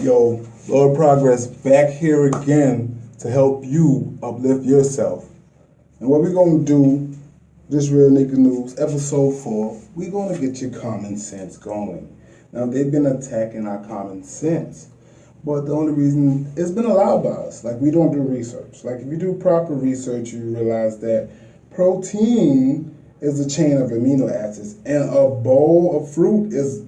Yo, Lord Progress back here again to help you uplift yourself. And what we're gonna do, this Real Nigga News, episode 4, we're gonna get your common sense going. Now they've been attacking our common sense. But the only reason it's been allowed by us. Like we don't do research. Like if you do proper research, you realize that protein is a chain of amino acids, and a bowl of fruit is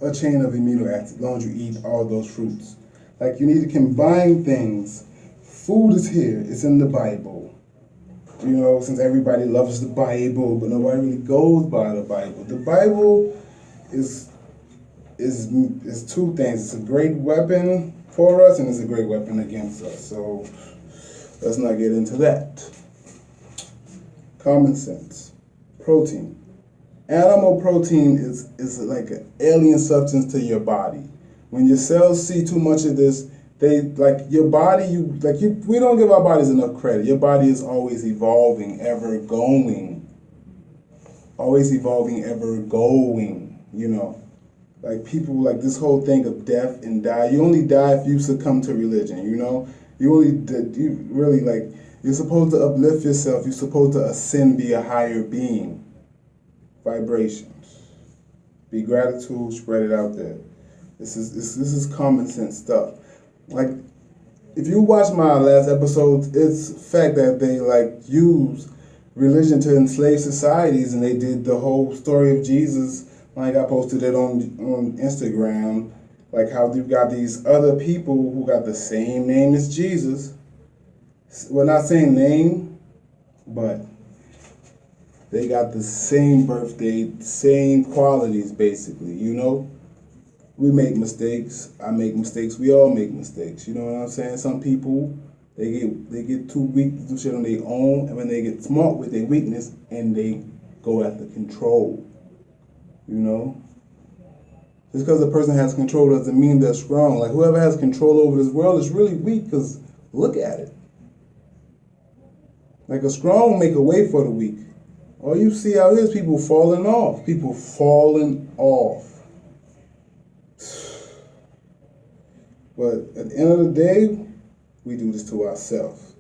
a chain of amino acids, as long as you eat all those fruits. Like you need to combine things. Food is here, it's in the Bible. You know, since everybody loves the Bible, but nobody really goes by the Bible. The Bible is two things. It's a great weapon for us and it's a great weapon against us. So let's not get into that. Common sense. Protein. Animal protein is like an alien substance to your body. When your cells see too much of this, they like your body. We don't give our bodies enough credit. Your body is always evolving, ever going, always evolving, ever going. You know, like people like this whole thing of death and die. You only die if you succumb to religion. You know, you really like you're supposed to uplift yourself. You're supposed to ascend, be a higher being. Vibrations. Be gratitude, spread it out there. This is common sense stuff. Like if you watch my last episode, it's fact that they like use religion to enslave societies, and they did the whole story of Jesus. Like I posted it on Instagram, like how you got these other people who got the same name as Jesus. Well, not same name, but they got the same birthday, same qualities, basically, you know? We make mistakes. I make mistakes. We all make mistakes. You know what I'm saying? Some people, they get too weak to do shit on their own, and when they get smart with their weakness, and they go after control. You know? Just because a person has control doesn't mean they're strong. Like, whoever has control over this world is really weak, because look at it. Like, a strong make a way for the weak. All you see out here is people falling off. People falling off. But at the end of the day, we do this to ourselves.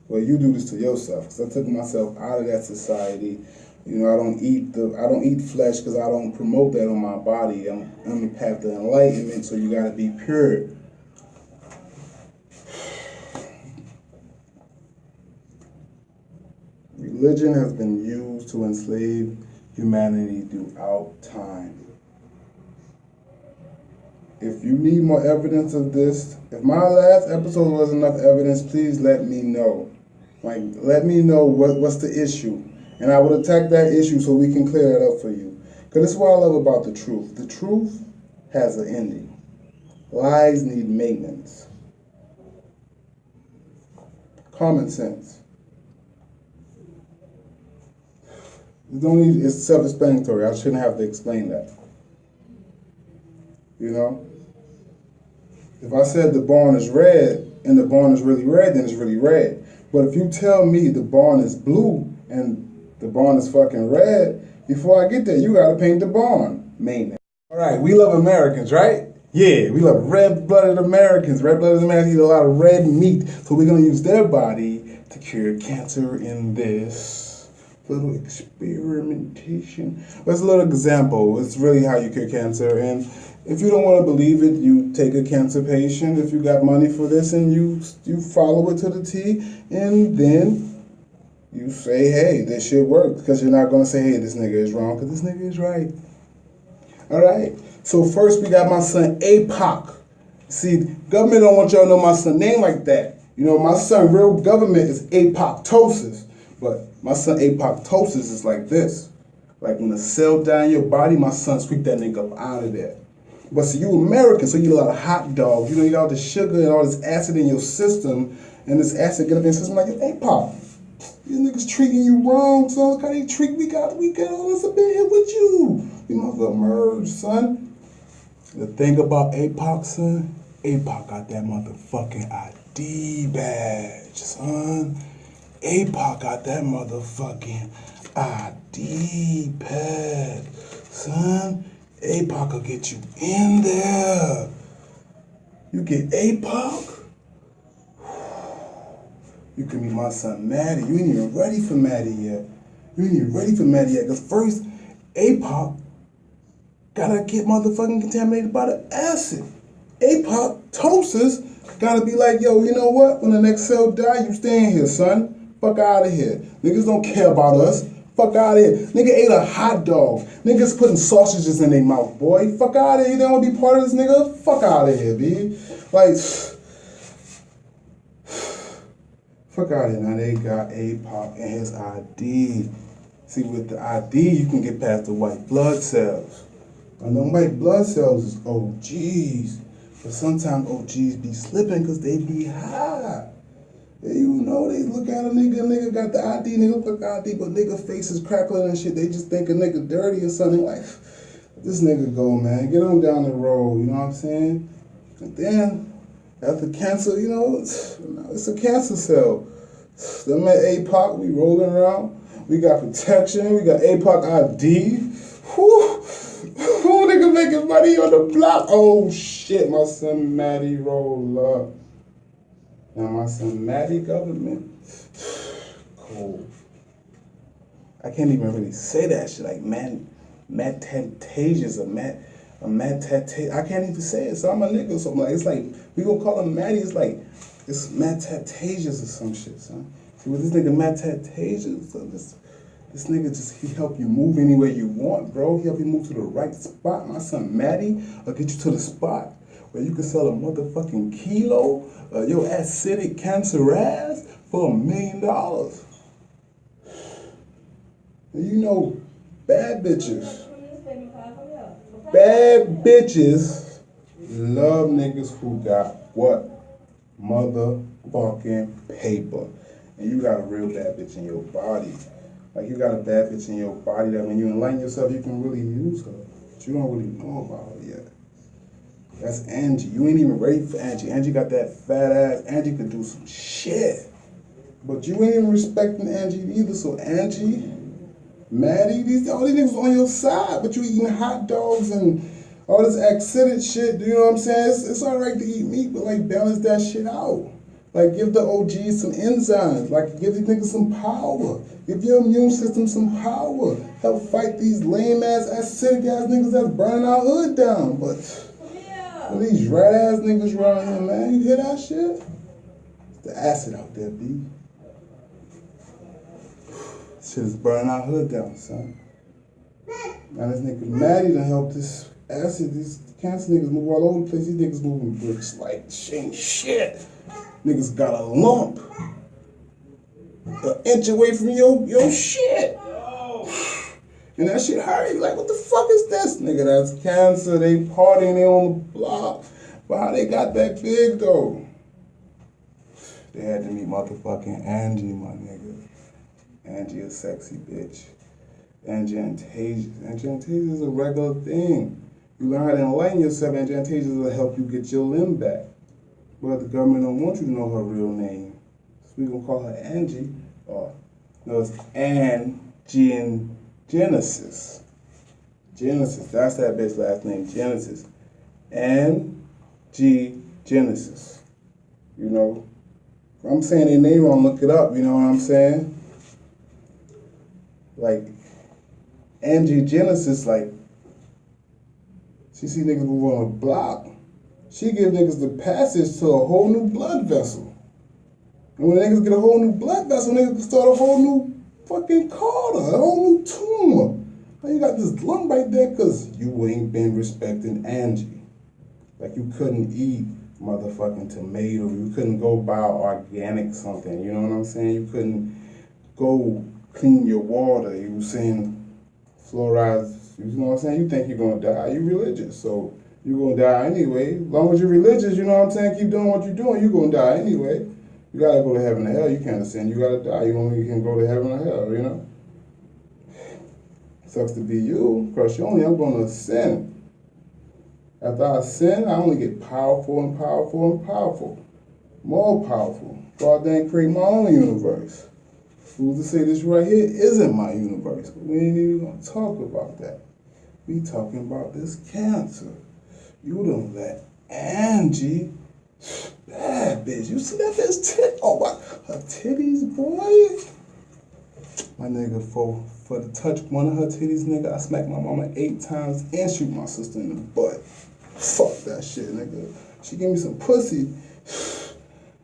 Well, you do this to yourself. Because I took myself out of that society. You know, I don't eat flesh because I don't promote that on my body. I'm on the path to enlightenment, so you gotta be pure. Religion has been used to enslave humanity throughout time. If you need more evidence of this, if my last episode was enough evidence, please let me know. Like, let me know what's the issue. And I would attack that issue so we can clear it up for you. Because this is what I love about the truth. The truth has an ending. Lies need maintenance. Common sense. It's self-explanatory. I shouldn't have to explain that. You know? If I said the barn is red and the barn is really red, then it's really red. But if you tell me the barn is blue and the barn is fucking red, before I get there, you gotta paint the barn. Maintenance. All right, we love Americans, right? Yeah, we love red-blooded Americans. Red-blooded Americans eat a lot of red meat, so we're gonna use their body to cure cancer in this little experimentation. Well, it's a little example. It's really how you cure cancer. And if you don't want to believe it, you take a cancer patient, if you got money for this, and you follow it to the T, and then you say, hey, this shit works. Because you're not going to say, hey, this nigga is wrong, because this nigga is right. All right. So first we got my son, APOC. See, government don't want y'all to know my son name like that. You know, my son, real government is apoptosis. But my son apoptosis is like this. Like when a cell die in your body, my son sweep that nigga up out of there. But see, you American, so you eat a lot of hot dogs. You know, you got all this sugar and all this acid in your system, and this acid get up in your system like, hey, Pop, these niggas treating you wrong, son. Look how they treat we got all this up in here with you. You must emerge, son. The thing about APOC, son, APOC got that motherfucking ID badge, son. APOC got that motherfucking ID pad, son. APOC will get you in there. You get APOC. You can meet my son Maddie. You ain't even ready for Maddie yet. You ain't even ready for Maddie yet. Because first, APOC gotta get motherfucking contaminated by the acid. Apoptosis gotta be like, yo, you know what? When the next cell die, you staying here, son. Fuck out of here. Niggas don't care about us. Fuck out of here. Nigga ate a hot dog. Niggas putting sausages in their mouth, boy. Fuck out of here. You don't want to be part of this, nigga? Fuck out of here, B. Like, fuck out of here. Now they got APOC and his ID. See, with the ID, you can get past the white blood cells. And them white blood cells is OGs. But sometimes OGs be slipping because they be high. Yeah, you know, they look at a nigga got the ID, nigga look like ID, but nigga face is crackling and shit. They just think a nigga dirty or something. Like, this nigga go, man. Get on down the road, you know what I'm saying? And then, after cancer, you know, it's a cancer cell. Them at APOC, we rolling around. We got protection. We got APOC ID. Whew. Who nigga making money on the block? Oh shit, my son Maddie roll up. Now my son Maddie government, cool. I can't even really say that shit like Matt Temptations or Matt Temptations. I can't even say it. So I'm a nigga. So I'm like, it's like we gonna call him Maddie. It's like it's Matt Temptations or some shit, son. See with this nigga Matt Temptations, so this nigga just, he help you move anywhere you want, bro. He help you move to the right spot. My son Maddie will get you to the spot where you can sell a motherfucking kilo of your acidic cancer ass for $1 million. And you know, bad bitches love niggas who got what? Motherfucking paper. And you got a real bad bitch in your body. Like you got a bad bitch in your body that when you enlighten yourself, you can really use her. But you don't really know about her yet. That's Angie. You ain't even ready for Angie. Angie got that fat ass. Angie could do some shit. But you ain't even respecting Angie either. So Angie, Maddie, all these niggas on your side. But you eating hot dogs and all this acidic shit. You know what I'm saying? It's all right to eat meat, but like balance that shit out. Like, give the OGs some enzymes. Like, give these niggas some power. Give your immune system some power. Help fight these lame-ass, acidic-ass niggas that's burning our hood down. But these rat-ass niggas around here, man, you hear that shit? It's the acid out there, B. Shit is burning our hood down, son. Now this nigga Maddie done help this acid, these cancer niggas move all over the place. These niggas moving bricks like shit. Niggas got a lump an inch away from your shit. And that shit hurt. You like, what the fuck is this? Nigga, that's cancer. They partying, they on the block. But how they got that big, though? They had to meet motherfucking Angie, my nigga. Angie a sexy bitch. Angiontasias. Angiontasias is a regular thing. You learn how to enlighten yourself. Angiontasias will help you get your limb back. But the government don't want you to know her real name. So we gonna call her Angie. Or, no, it's Angiogenesis. Genesis, that's that bitch last name, Genesis. Angiogenesis. You know? If I'm saying their name wrong, look it up, you know what I'm saying? Like, angiogenesis, like, she see niggas move on a block. She give niggas the passage to a whole new blood vessel. And when niggas get a whole new blood vessel, niggas can start a whole new fucking carter, a whole new tumor. Now you got this lump right there because you ain't been respecting Angie. Like you couldn't eat motherfucking tomato. You couldn't go buy organic something. You know what I'm saying? You couldn't go clean your water. You were saying fluoride. You know what I'm saying? You think you're going to die. You religious. So you're going to die anyway. As long as you're religious, you know what I'm saying? Keep doing what you're doing. You're going to die anyway. You got to go to heaven or hell. You can't sin. You got to die. You only can go to heaven or hell, you know? Sucks to be you, because I'm going to sin. After I sin, I only get powerful and powerful and powerful. More powerful. God didn't create my own universe. Who's to say this right here isn't my universe? But we ain't even going to talk about that. We talking about this cancer. You done let Angie Bad bitch. You see that bitch tit? Oh my, her titties, boy. My nigga, for the touch one of her titties, nigga, I smack my mama 8 times and shoot my sister in the butt. Fuck that shit, nigga. She give me some pussy.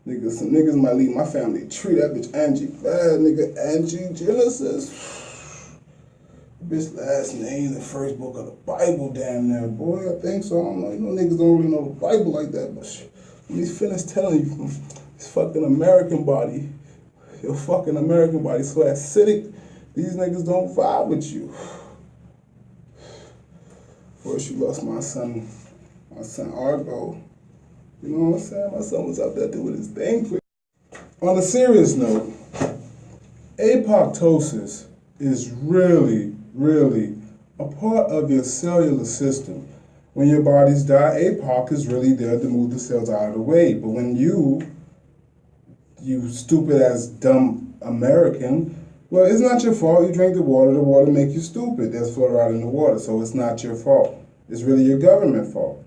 Nigga, some niggas might leave my family tree. That bitch Angie bad, nigga. Angie Genesis. Bitch last name, the first book of the Bible, damn near, boy. I think so. I don't know. You know niggas don't really know the Bible like that, but shit. Let me finish telling you from this fucking American body. Your fucking American body so acidic, these niggas don't vibe with you. First you lost my son Argo. You know what I'm saying? My son was out there doing his thing. On a serious note, apoptosis is really, really a part of your cellular system. When your bodies die, APOC is really there to move the cells out of the way. But when you stupid as dumb American, well, it's not your fault. You drink the water make you stupid. There's fluoride in the water, so it's not your fault. It's really your government fault.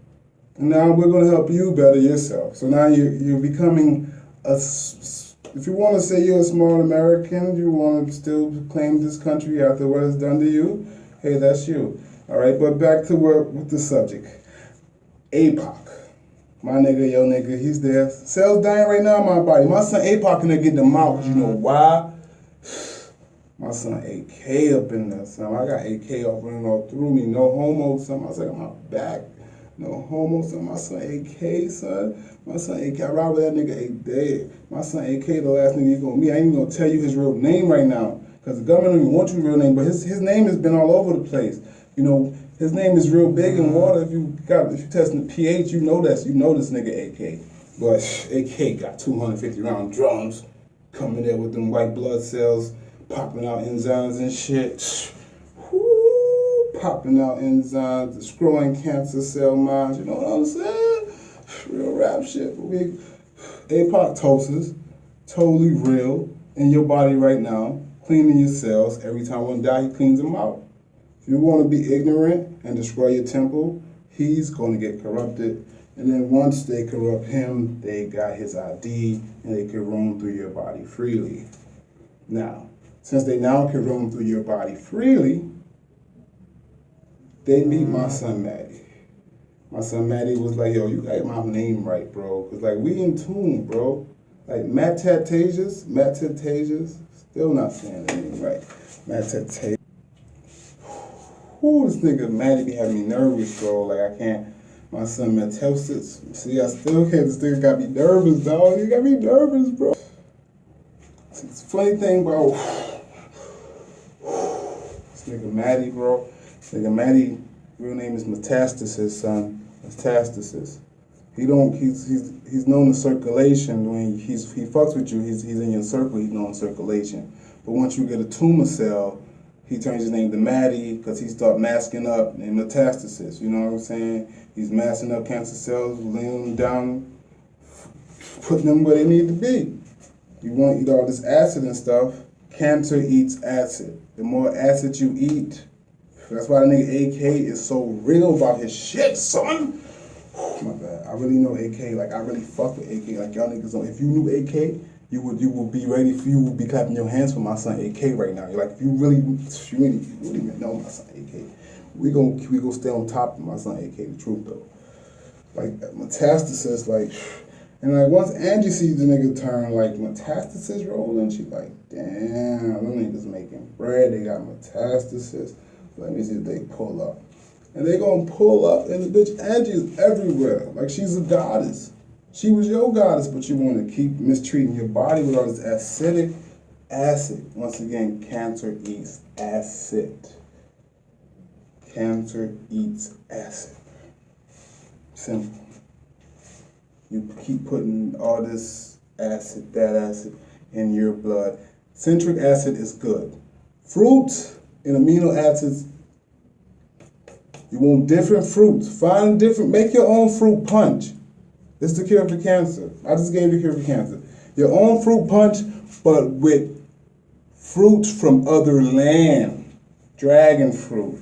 And now we're going to help you better yourself. So now you're becoming if you want to say you're a smart American, you want to still claim this country after what it's done to you, hey, that's you. All right, but back to with the subject. APOC. My nigga, your nigga, he's there. Cells dying right now in my body. My son APOC in there getting them out. You know why? My son AK up in there, son. I got AK up running all through me. No homo, son. I said, on my back. No homo, son. My son AK, son. My son AK. I ride with that nigga AK dead. My son AK, the last nigga you gonna meet. I ain't even gonna tell you his real name right now. Because the government don't even want your real name. But his name has been all over the place. You know, his name is real big in water. If you testing the pH, you know this nigga AK. But AK got 250 round drums coming there with them white blood cells, popping out enzymes and shit. Woo, popping out enzymes, destroying cancer cell lines. You know what I'm saying? Real rap shit. But apoptosis, totally real in your body right now, cleaning your cells. Every time one die, he cleans them out. If you want to be ignorant and destroy your temple, he's going to get corrupted. And then once they corrupt him, they got his ID and they can roam through your body freely. Now, since they now can roam through your body freely, they meet my son Maddie. My son Maddie was like, yo, you got my name right, bro. Because, like, we in tune, bro. Like, Matt Tatasius, still not saying the name right. Matt Tatasius. Ooh, this nigga Maddie be having me nervous, bro. Like, I can't. My son Matosis. See, I still can't. This nigga got me nervous, dog. He got me nervous, bro. See, it's a funny thing, bro. This nigga Maddie, bro. This nigga Maddie, real name is Metastasis, son. Metastasis. He's known in circulation. When he fucks with you, he's in your circle, he's known in circulation. But once you get a tumor cell, he turns his name to Maddie because he start masking up in metastasis. You know what I'm saying? He's masking up cancer cells, laying them down, putting them where they need to be. You want to eat all this acid and stuff. Cancer eats acid. The more acid you eat, that's why the nigga AK is so real about his shit, son. Oh, my bad. I really know AK. Like, I really fuck with AK. Like, y'all niggas don't. If you knew AK, you would be ready for, you would be clapping your hands for my son AK right now. You're like, if you wouldn't even know my son AK. We gonna stay on top of my son AK, the truth though. Like, metastasis, like, and like once Angie sees the nigga turn like metastasis rolling, she like, damn, them niggas making bread, they got metastasis. Let me see if they pull up. And they gonna pull up, and the bitch Angie is everywhere. Like, she's a goddess. She was your goddess, but you want to keep mistreating your body with all this acidic acid. Once again, cancer eats acid. Cancer eats acid. Simple. You keep putting all this acid, that acid, in your blood. Citric acid is good. Fruits and amino acids, you want different fruits. Make your own fruit punch. This is the cure for cancer. I just gave you the cure for cancer. Your own fruit punch, but with fruits from other land. Dragon fruit.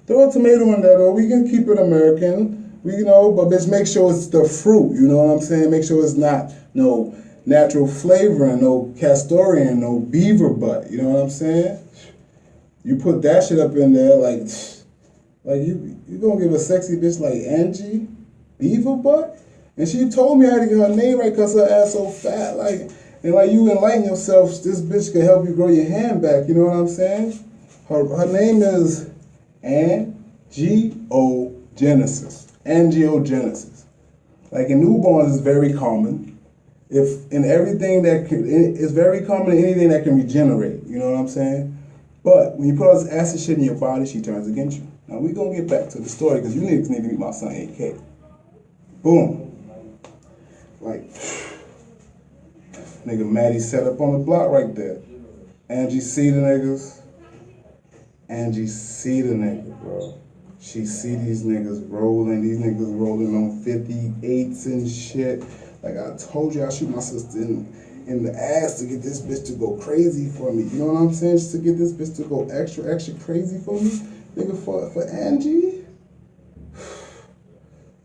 Throw a tomato in that, or we can keep it American. But bitch, make sure it's the fruit, you know what I'm saying? Make sure it's not no natural flavoring, no castorian, no beaver butt, you know what I'm saying? You put that shit up in there, like you gonna give a sexy bitch like Angie beaver butt? And she told me I had to get her name right because her ass so fat, and like you enlighten yourself, this bitch can help you grow your hand back, you know what I'm saying? Her name is Angiogenesis. Angiogenesis. Like in newborns, it's very common. It's very common in anything that can regenerate. You know what I'm saying? But when you put all this acid shit in your body, she turns against you. Now we gonna get back to the story because you niggas need to meet my son AK. Boom. Like, nigga Maddie set up on the block right there. Angie see the niggas. Angie see the nigga, bro. She see these niggas rolling on 58s and shit. Like I told you, I shoot my sister in the ass to get this bitch to go crazy for me. You know what I'm saying? Just to get this bitch to go extra, extra crazy for me. Nigga, for Angie.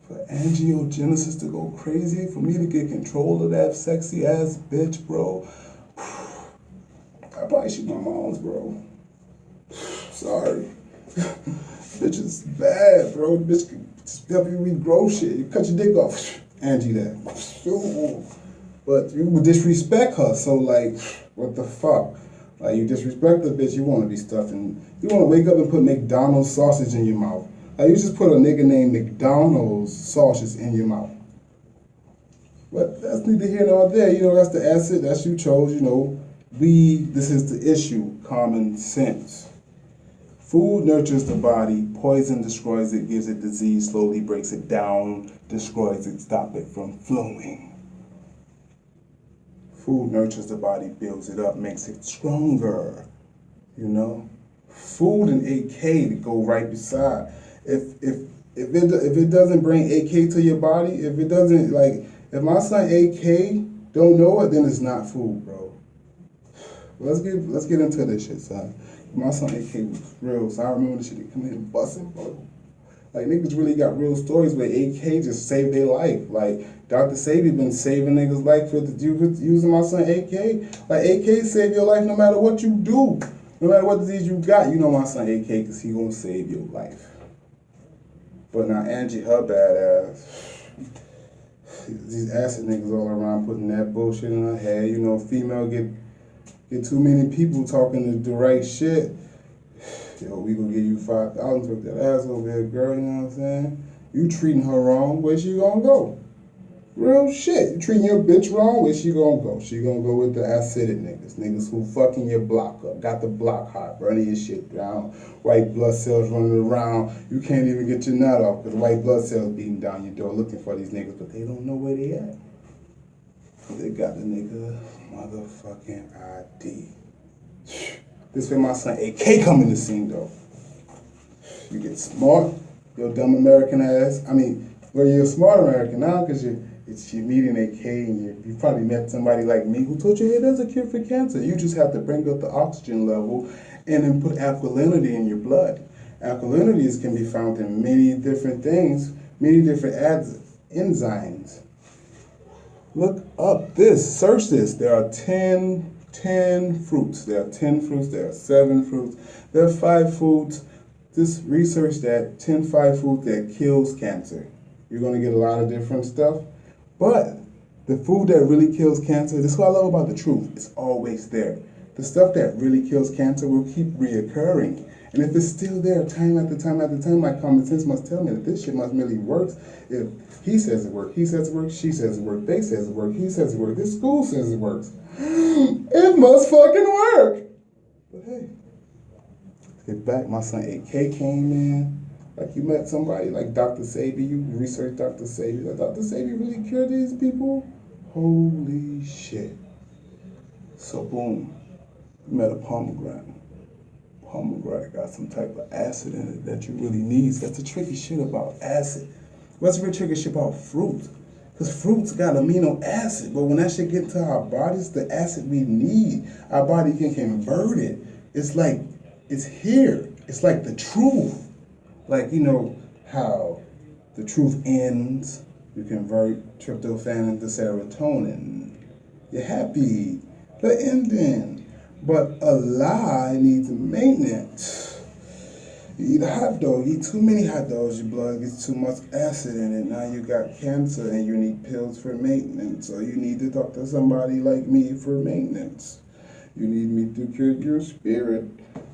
For angiogenesis to go crazy, for me to get control of that sexy ass bitch, bro. I probably shoot my mom's, bro. Sorry. Bitch is bad, bro. Bitch can help you regrow shit. You cut your dick off. Angie that. But you would disrespect her, so like, what the fuck? Like you disrespect the bitch, you wanna be stuffing. You wanna wake up and put McDonald's sausage in your mouth. Like you just put a nigga named McDonald's sausage in your mouth. But that's neither here nor there. That's the acid, that's you chose, this is the issue, common sense. Food nurtures the body, poison destroys it, gives it disease, slowly breaks it down, destroys it, stop it from flowing. Food nurtures the body, builds it up, makes it stronger, Food and AK to go right beside. If it doesn't bring AK to your body, if my son AK don't know it, then it's not food, bro. Let's get into this shit, son. My son AK was real, so I remember the shit he come in and busting, bro. Like niggas really got real stories where AK just saved their life. Like Dr. Sabi been saving niggas' life with using my son AK. Like AK save your life no matter what you do. No matter what disease you got, my son AK because he gonna save your life. But now Angie, her bad ass. These acid niggas all around putting that bullshit in her head. Female get too many people talking the right shit. Yo, we gonna give you $5,000 to put that ass over here, girl, you know what I'm saying? You treating her wrong, where she gonna go? Real shit. You treating your bitch wrong, where she gonna go? She gonna go with the acidic niggas who fucking your block up, got the block hot, burning your shit down, white blood cells running around. You can't even get your nut off because white blood cells beating down your door looking for these niggas, but they don't know where they at. They got the nigga motherfucking ID. This where my son AK come in the scene though. You get smart, your dumb American ass. You're a smart American now because you're meeting AK and you probably met somebody like me who told you, hey, there's a cure for cancer. You just have to bring up the oxygen level and then put alkalinity in your blood. Alkalinities can be found in many different things, many different enzymes. Look up this, search this. There are 10 fruits. There are 10 fruits, there are 7 fruits, there are 5 foods. Just research that 5 foods that kills cancer. You're gonna get a lot of different stuff. But the food that really kills cancer, this is what I love about the truth. It's always there. The stuff that really kills cancer will keep reoccurring. And if it's still there time after time after time, my common sense must tell me that this shit must really work. If he says it works, he says it works, she says it works, they says it works, he says it works, this school says it works. It must fucking work. But hey, get back, my son AK came in. Like you met somebody like Dr. Sabi, you researched Dr. Sabi. Like Dr. Sabi really cured these people? Holy shit. So boom, you met a pomegranate. Pomegranate got some type of acid in it that you really need. That's the tricky shit about acid. What's the real tricky shit about fruit? Because fruits got amino acid, but when that shit get to our bodies, the acid we need, our body can convert it. It's like, it's here. It's like the truth. Like, how The truth ends. You convert tryptophan into serotonin. You're happy. The ending. But a lie needs maintenance. You eat a hot dog, you eat too many hot dogs, your blood gets too much acid in it. Now you got cancer and you need pills for maintenance. Or you need to talk to somebody like me for maintenance. You need me to cure your spirit,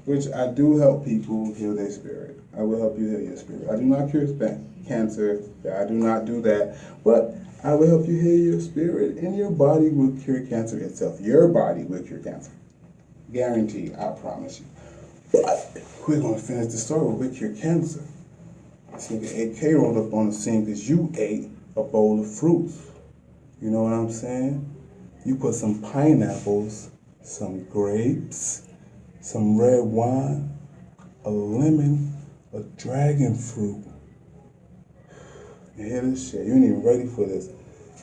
which I do help people heal their spirit. I will help you heal your spirit. I do not cure cancer. I do not do that. But I will help you heal your spirit, and your body will cure cancer itself. Your body will cure cancer. Guaranteed, I promise you. But we're going to finish the story with cure cancer. This nigga AK rolled up on the scene because you ate a bowl of fruits. You know what I'm saying? You put some pineapples, some grapes, some red wine, a lemon, a dragon fruit. You hear this shit? You ain't even ready for this.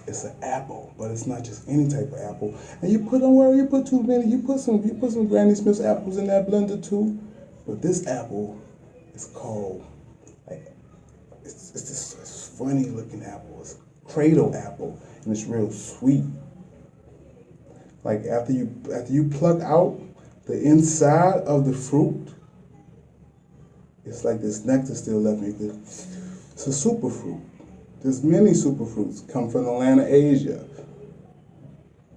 It's an apple, but it's not just any type of apple. And don't worry, you put too many. You put some Granny Smith's apples in that blender too. But this apple is called, like, it's this funny looking apple. It's cradle apple, and it's real sweet. Like after you pluck out the inside of the fruit, it's like this nectar still left me. It's a superfruit. There's many superfruits come from the land of Asia.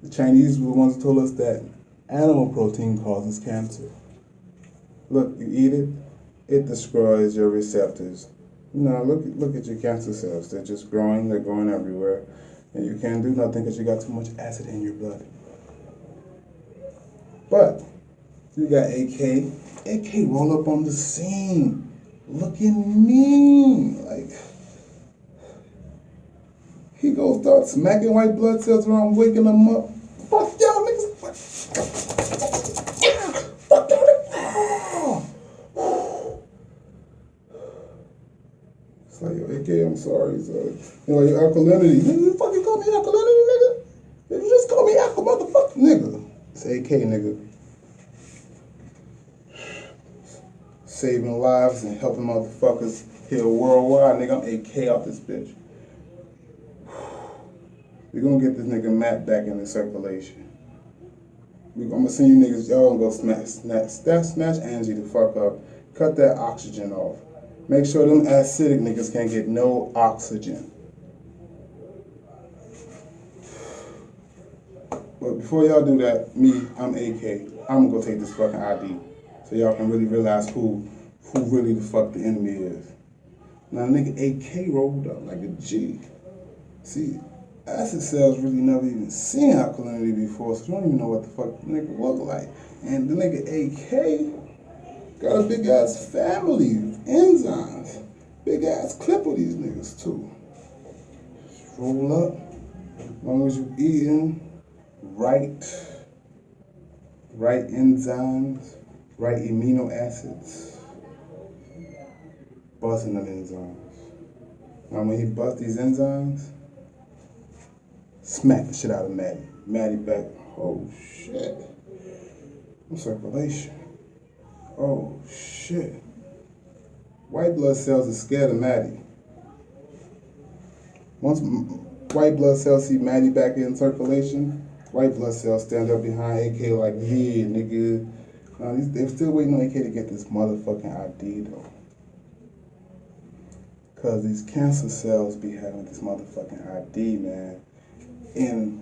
The Chinese were the ones who told us that animal protein causes cancer. Look, you eat it, it destroys your receptors. No, look at your cancer cells. They're just growing. They're growing everywhere, and you can't do nothing because you got too much acid in your blood. But you got AK. AK roll up on the scene, looking mean. Like, he goes start smacking white blood cells around, waking them up. Fuck y'all niggas. Fuck y'all niggas. It's like, yo, AK, I'm sorry, son. You know, your alkalinity. Nigga, you fucking call me alkalinity, nigga? You just call me alka motherfucker, nigga. It's AK, nigga. Saving lives and helping motherfuckers heal worldwide, nigga. I'm AK out this bitch. We're gonna get this nigga Matt back in the circulation. I'm gonna send you niggas, y'all gonna go smash Angie the fuck up. Cut that oxygen off. Make sure them acidic niggas can't get no oxygen. But before y'all do that, I'm AK. I'm gonna go take this fucking ID. So y'all can really realize who really the fuck the enemy is. Now nigga AK rolled up like a G. See, acid cells really never even seen alkalinity before, so you don't even know what the fuck the nigga look like. And the nigga AK got a big ass family of enzymes. Big ass clip of these niggas too. Just roll up. As long as you eating right enzymes, right amino acids, busting them enzymes. Now when he busts these enzymes, smack the shit out of Maddie. Maddie back. Oh shit. I'm circulation. Oh shit. White blood cells are scared of Maddie. Once white blood cells see Maddie back in circulation, white blood cells stand up behind AK like, yeah, nigga. They're still waiting on AK to get this motherfucking ID though. Cause these cancer cells be having this motherfucking ID, man. And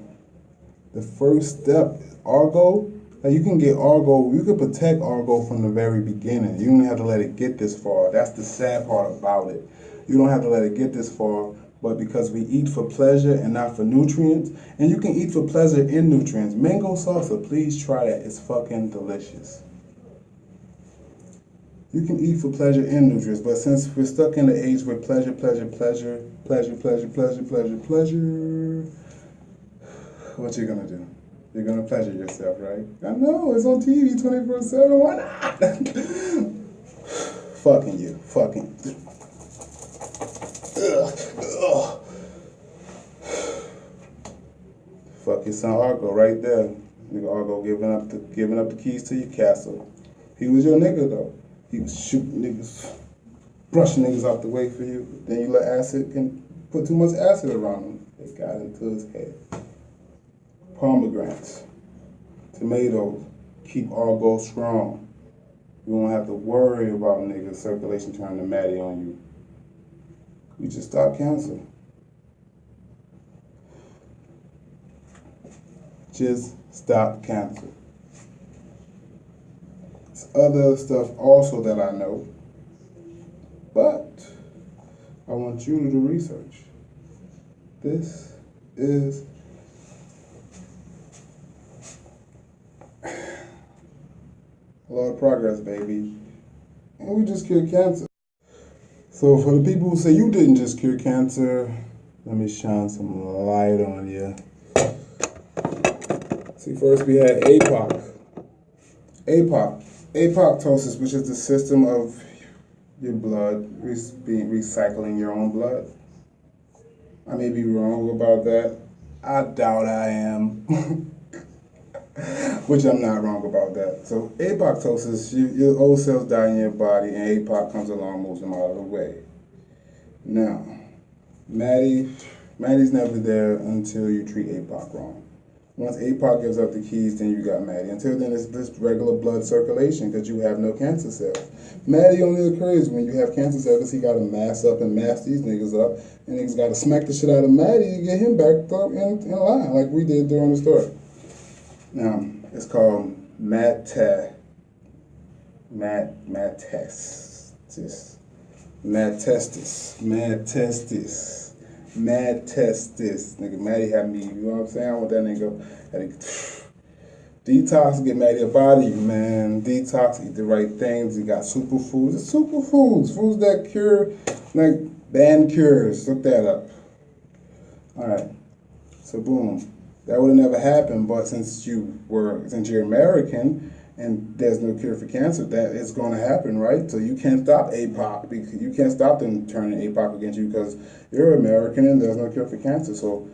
the first step, Argo, like you can get Argo, you can protect Argo from the very beginning. You don't have to let it get this far. That's the sad part about it. You don't have to let it get this far, but because we eat for pleasure and not for nutrients, and you can eat for pleasure and nutrients. Mango salsa, please try that. It's fucking delicious. You can eat for pleasure and nutrients, but since we're stuck in the age where pleasure, what you gonna do? You're gonna pleasure yourself, right? I know, it's on TV 24/7, why not? Fucking you, fucking. Ugh. Fuck your son Argo right there. Nigga Argo giving up the keys to your castle. He was your nigga though. He was shooting niggas. brush niggas out the way for you. Then you let acid, can put too much acid around him. It got into his head. Pomegranates, tomatoes, keep all go strong. You won't have to worry about niggas circulation turning to Maddie on you. We just stop cancer. Just stop cancer. There's other stuff also that I know, but I want you to do research. This is a lot of progress, baby. And we just cured cancer. So for the people who say you didn't just cure cancer, let me shine some light on you. See, first we had APOC. Apoptosis, which is the system of your blood recycling your own blood. I may be wrong about that. I doubt I am. Which I'm not wrong about that. So apoptosis, your old cells die in your body and APOC comes along, moves them out of the way. Now, Maddie's never there until you treat APOC wrong. Once APOC gives up the keys, then you got Maddie. Until then, it's just regular blood circulation because you have no cancer cells. Maddie only occurs when you have cancer cells because he got to mass up and mass these niggas up. And niggas got to smack the shit out of Maddie to get him back up in line like we did during the story. Now, it's called metastasis. Nigga, Maddie had me, you know what I'm saying? I want that nigga. Detox, get Maddie up out of you, man. Detox, eat the right things. You got superfoods. It's superfoods. Foods that cure, like band cures. Look that up. Alright. So boom. That would have never happened, but since you're American and there's no cure for cancer, that is going to happen, right? So you can't stop APOC because you can't stop them turning APOC against you because you're American and there's no cure for cancer. So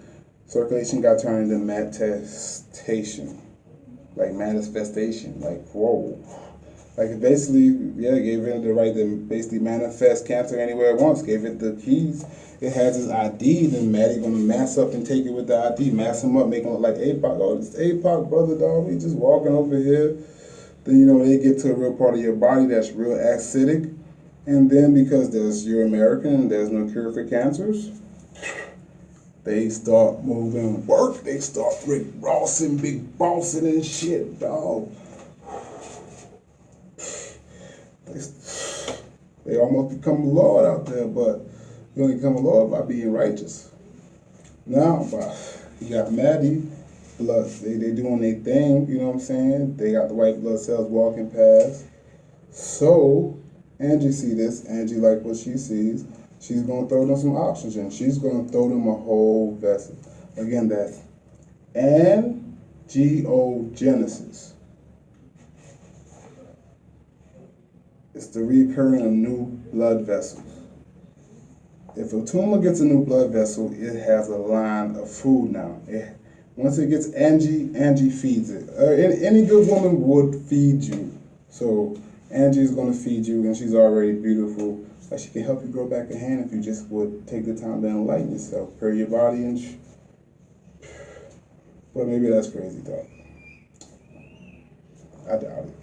circulation got turned into manifestation, like whoa, like basically, yeah, gave it the right to basically manifest cancer anywhere it wants. Gave it the keys. It has his ID, then Maddie gonna mass up and take it with the ID, mass him up, make him look like APOC. Oh, this APOC, brother, dog, we just walking over here. Then, they get to a real part of your body that's real acidic. And then because you're American and there's no cure for cancers, they start moving work. They start Rick Rossing, big bossing and shit, dog. They almost become a lord out there, but you only become a lord by being righteous. Now, you got Maddie, blood, they doing their thing, you know what I'm saying? They got the white blood cells walking past. So, Angie see this, Angie like what she sees. She's going to throw them some oxygen. She's going to throw them a whole vessel. Again, that's angiogenesis. It's the recurring of new blood vessels. If a tumor gets a new blood vessel, it has a line of food now. Once it gets Angie feeds it. Any good woman would feed you. So Angie's going to feed you, and she's already beautiful. But she can help you grow back a hand if you just would take the time to enlighten yourself. Prepare your body and But maybe that's crazy thought. I doubt it.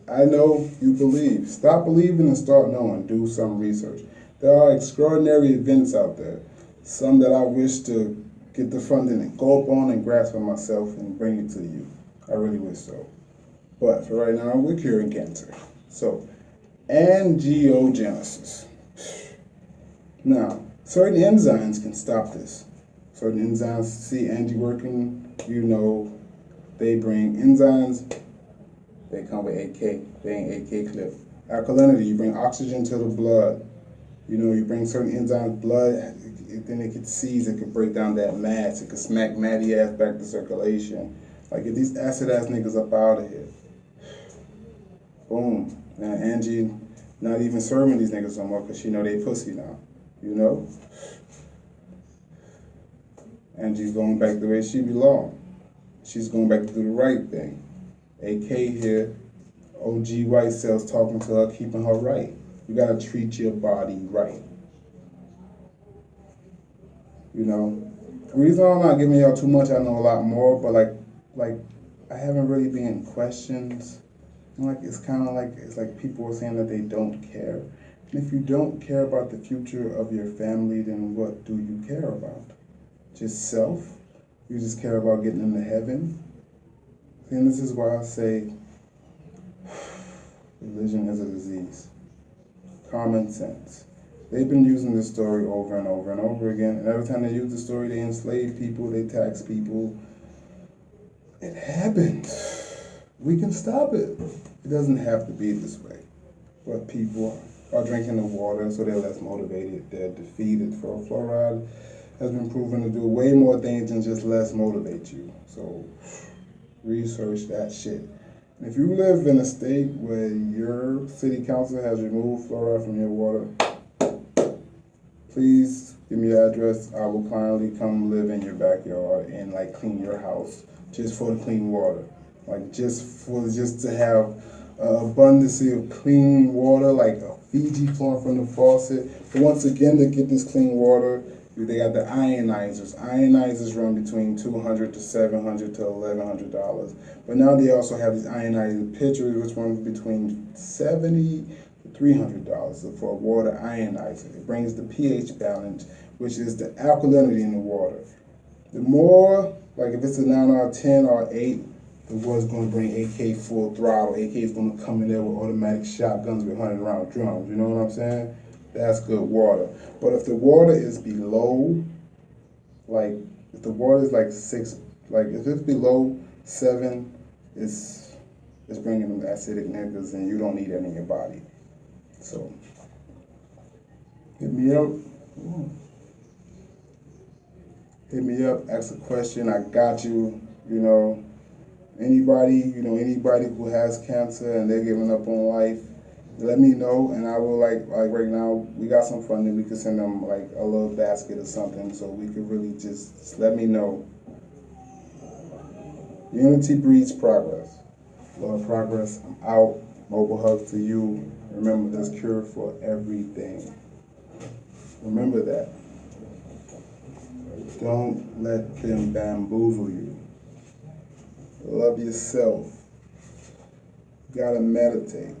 I know you believe. Stop believing and start knowing. Do some research. There are extraordinary events out there. Some that I wish to get the funding and go up on and grasp for myself and bring it to you. I really wish so. But for right now, we're curing cancer. So, angiogenesis. Now, certain enzymes can stop this. Certain enzymes, see Angie working, they bring enzymes. They come with AK. They ain't AK clip. Alkalinity, you bring oxygen to the blood. You bring certain enzymes, blood, then it could seize, it could break down that mass, it could smack Maddie ass back to circulation. Like, get these acid ass niggas up out of here. Boom. Now Angie not even serving these niggas no more because she know they pussy now. Angie's going back the way she belong. She's going back to do the right thing. AK here, OG white cells talking to her, keeping her right. You gotta treat your body right. You know, the reason I'm not giving y'all too much, I know a lot more, but like I haven't really been in questions. And like it's kind of like it's like people are saying that they don't care. And if you don't care about the future of your family, then what do you care about? Just self? You just care about getting into heaven? And this is why I say religion is a disease. Common sense. They've been using this story over and over and over again, and every time they use the story, they enslave people, they tax people. It happened. We can stop it. It doesn't have to be this way. But people are drinking the water, so they're less motivated. They're defeated. For fluoride has been proven to do way more things than just less motivate you. So research that shit. If you live in a state where your city council has removed fluoride from your water, please give me your address. I will kindly come live in your backyard and like clean your house just for the clean water. Like just to have abundance of clean water, like a Fiji flowing from the faucet. But once again, to get this clean water, they got the ionizers. Ionizers run between $200 to $700 to $1,100. But now they also have these ionizer pitchers, which runs between $70 to $300 for a water ionizer. It brings the pH balance, which is the alkalinity in the water. The more, like if it's a 9 out of 10 or 8, the water's going to bring AK full throttle. AK is going to come in there with automatic shotguns with 100-round drums. You know what I'm saying? That's good water. But if the water is below, like if the water is like 6, like if it's below 7, it's bringing them acidic niggas, and you don't need that in your body. So hit me up. Hit me up. Ask a question. I got you. You know, anybody who has cancer and they're giving up on life, let me know, and I will like right now we got some funding. We could send them like a little basket or something, so we could really just let me know. Unity breeds progress. Love progress. I'm out. Mobile hugs to you. Remember, there's cure for everything. Remember that. Don't let them bamboozle you. Love yourself. You gotta meditate.